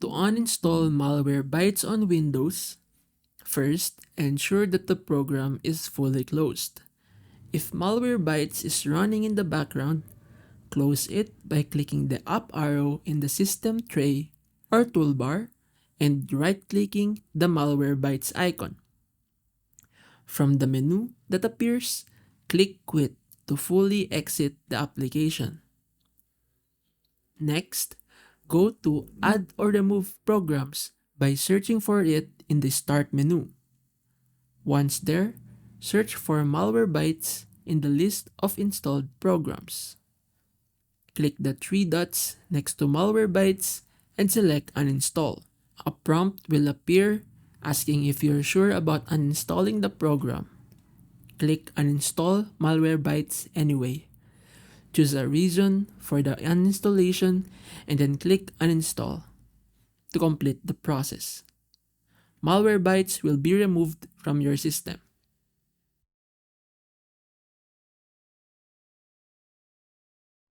To uninstall Malwarebytes on Windows, first, ensure that the program is fully closed. If Malwarebytes is running in the background, close it by clicking the up arrow in the system tray or toolbar and right-clicking the Malwarebytes icon. From the menu that appears, click Quit to fully exit the application. Next, go to Add or Remove Programs by searching for it in the Start menu. Once there, search for Malwarebytes in the list of installed programs. Click the three dots next to Malwarebytes and select Uninstall. A prompt will appear asking if you're sure about uninstalling the program. Click Uninstall Malwarebytes anyway. Choose a reason for the uninstallation and then click Uninstall to complete the process. Malwarebytes will be removed from your system.